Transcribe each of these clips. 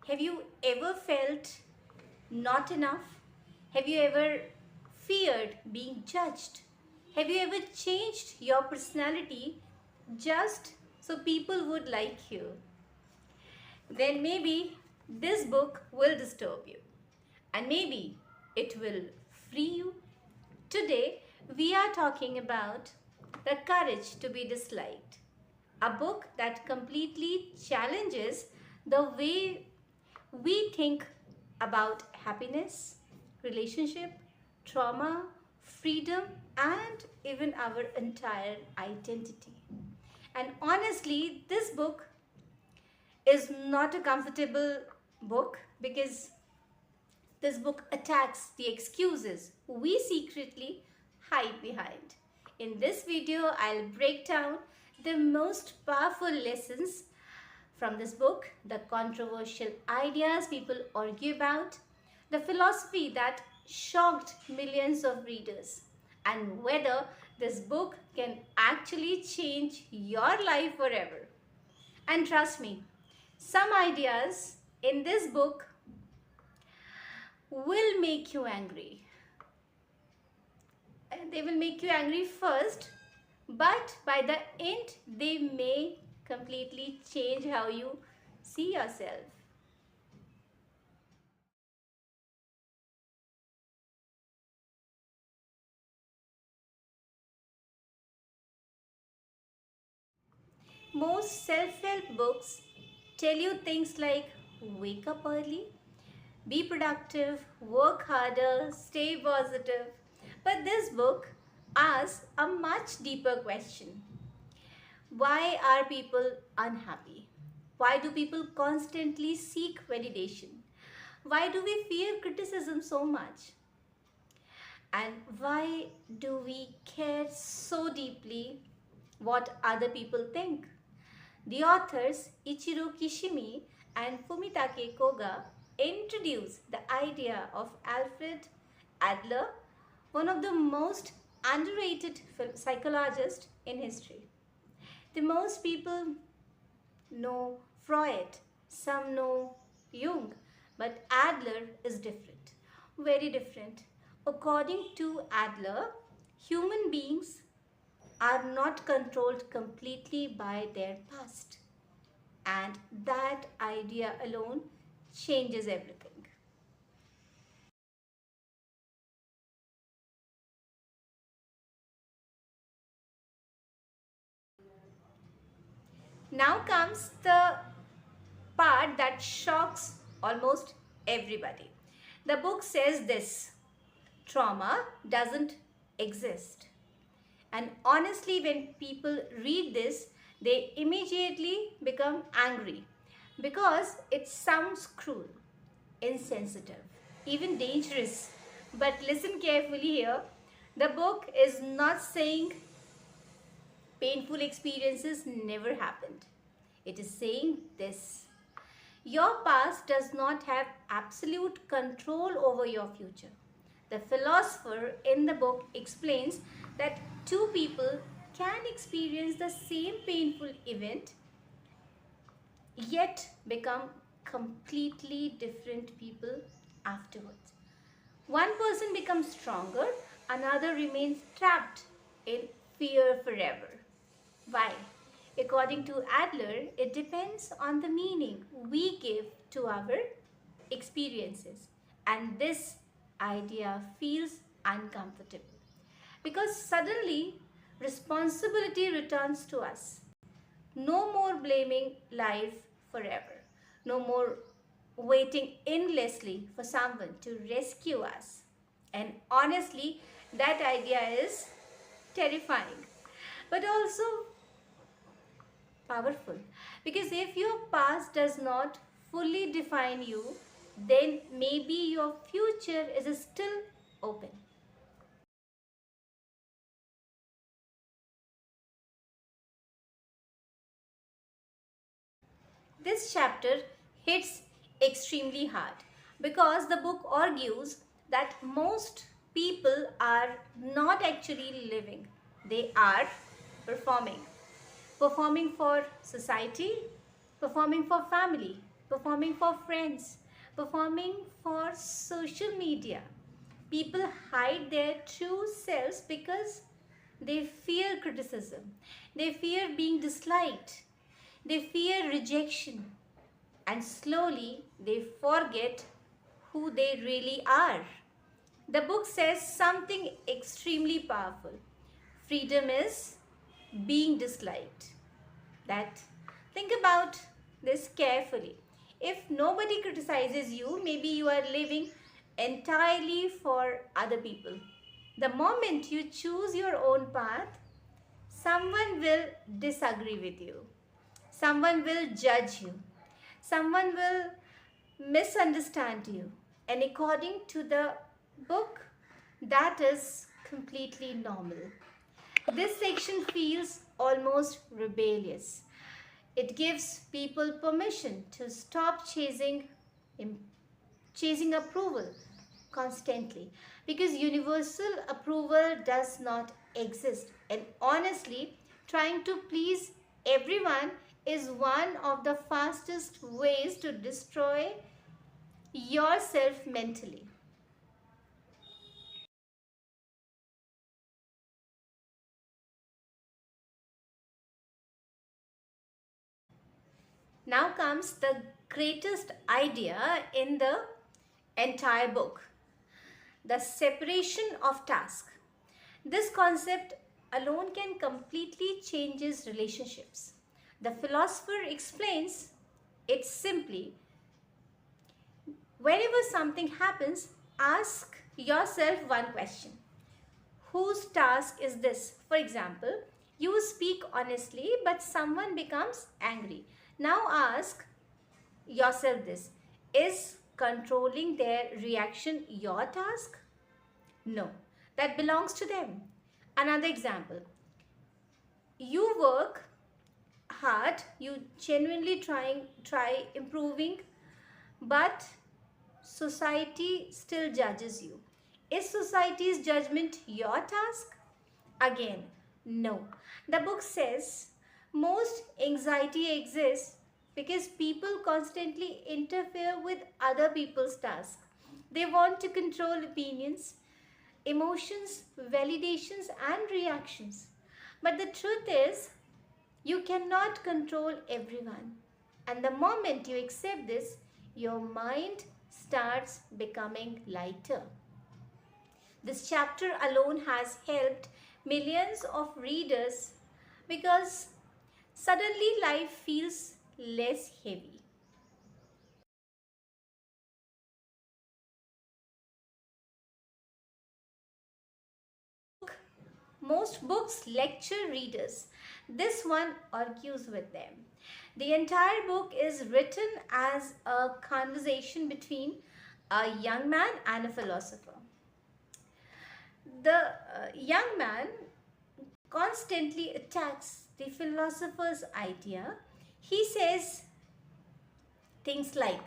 Have you ever felt not enough? Have you ever feared being judged? Have you ever changed your personality just so people would like you? Then maybe this book will disturb you, and maybe it will free you. Today, we are talking about The Courage to be Disliked, a book that completely challenges the way we think about happiness, relationship, trauma, freedom, and even our entire identity. And honestly, this book is not a comfortable book because this book attacks the excuses we secretly hide behind. In this video, I'll break down the most powerful lessons from this book, the controversial ideas people argue about, the philosophy that shocked millions of readers, and whether this book can actually change your life forever. And trust me, some ideas in this book will make you angry. They will make you angry first, but by the end, they may completely change how you see yourself. Most self-help books tell you things like wake up early, be productive, work harder, stay positive. But this book asks a much deeper question. Why are people unhappy? Why do people constantly seek validation? Why do we fear criticism so much? And why do we care so deeply what other people think? The authors Ichiro Kishimi and Fumitake Koga introduce the idea of Alfred Adler, one of the most underrated psychologists in history. The most people know Freud, some know Jung, but Adler is different, very different. According to Adler, human beings are not controlled completely by their past, and that idea alone changes everything. Now comes the part that shocks almost everybody. The book says this: trauma doesn't exist. And honestly, when people read this, they immediately become angry because it sounds cruel, insensitive, even dangerous. But listen carefully here. The book is not saying painful experiences never happened. It is saying this: your past does not have absolute control over your future. The philosopher in the book explains that two people can experience the same painful event yet become completely different people afterwards. One person becomes stronger, another remains trapped in fear forever. Why? According to Adler, it depends on the meaning we give to our experiences, and this idea feels uncomfortable because suddenly responsibility returns to us. No more blaming life forever, no more waiting endlessly for someone to rescue us. And honestly, that idea is terrifying but also powerful, because if your past does not fully define you, then maybe your future is still open. This chapter hits extremely hard because the book argues that most people are not actually living, they are performing. Performing for society, performing for family, performing for friends, performing for social media. People hide their true selves because they fear criticism, they fear being disliked, they fear rejection, and slowly they forget who they really are. The book says something extremely powerful. Freedom is being disliked. That think about this carefully. If nobody criticizes you, maybe you are living entirely for other people. The moment you choose your own path, someone will disagree with you. Someone will judge you. Someone will misunderstand you. And according to the book, that is completely normal. This section feels almost rebellious. It gives people permission to stop chasing approval constantly, because universal approval does not exist, and honestly trying to please everyone is one of the fastest ways to destroy yourself mentally. Now comes the greatest idea in the entire book: the separation of task. This concept alone can completely change relationships. The philosopher explains it simply: whenever something happens, ask yourself one question: whose task is this? For example, you speak honestly, but someone becomes angry. Now ask yourself this: is controlling their reaction your task? No, that belongs to them. Another example: you work hard, you genuinely try improving, but society still judges you. Is society's judgment your task? Again, no. The book says most anxiety exists because people constantly interfere with other people's tasks. They want to control opinions, emotions, validations, and reactions. But the truth is, you cannot control everyone. And the moment you accept this, your mind starts becoming lighter. This chapter alone has helped millions of readers because suddenly life feels less heavy. Most books lecture readers. This one argues with them. The entire book is written as a conversation between a young man and a philosopher. The young man constantly attacks the philosopher's idea. He says things like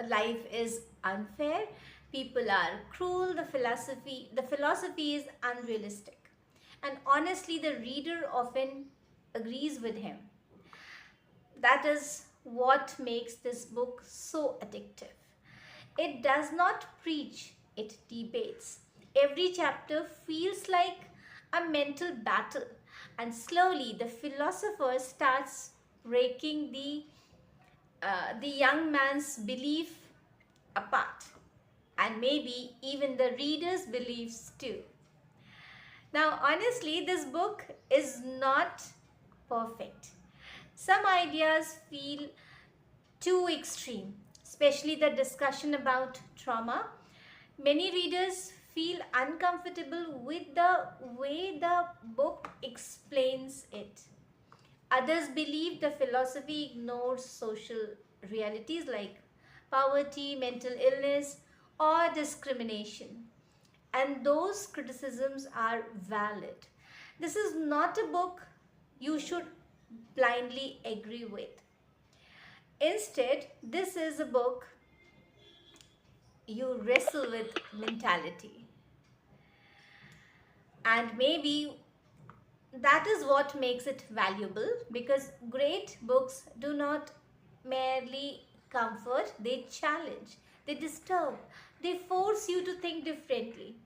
life is unfair, people are cruel, the philosophy is unrealistic. And honestly, the reader often agrees with him. That is what makes this book so addictive. It does not preach, it debates. Every chapter feels like a mental battle, and slowly the philosopher starts breaking the young man's belief apart, and maybe even the reader's beliefs too. Now, honestly, this book is not perfect. Some ideas feel too extreme, especially the discussion about trauma. Many readers feel uncomfortable with the way the book explains it. Others believe the philosophy ignores social realities like poverty, mental illness, or discrimination. And those criticisms are valid. This is not a book you should blindly agree with. Instead, this is a book you wrestle with mentality. And maybe that is what makes it valuable, because great books do not merely comfort, they challenge, they disturb, they force you to think differently.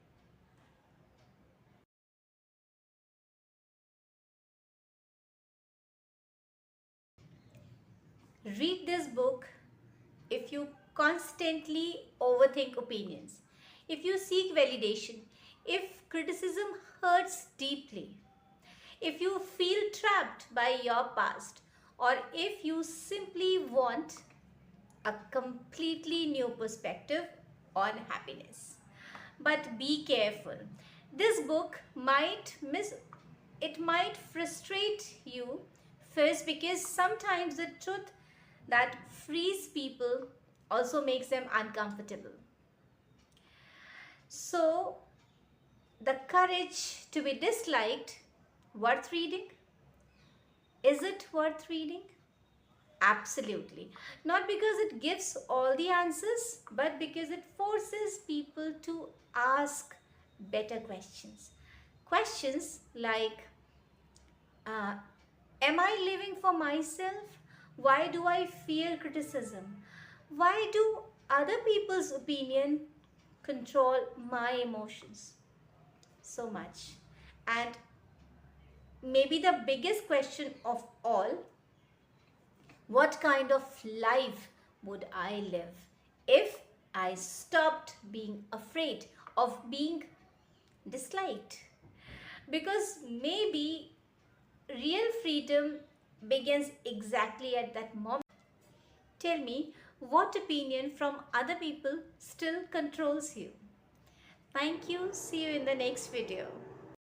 Read this book if you constantly overthink opinions, if you seek validation, if criticism hurts deeply, if you feel trapped by your past, or if you simply want a completely new perspective on happiness. But be careful. This book might frustrate you first, because sometimes the truth that frees people also makes them uncomfortable. So, the courage to be disliked, worth reading? Is it worth reading? Absolutely. Not because it gives all the answers, but because it forces people to ask better questions. Questions like, uh, am I living for myself? Why do I fear criticism? Why do other people's opinion control my emotions so much? And maybe the biggest question of all, what kind of life would I live if I stopped being afraid of being disliked? Because maybe real freedom begins exactly at that moment. Tell me, what opinion from other people still controls you? Thank you. See you in the next video.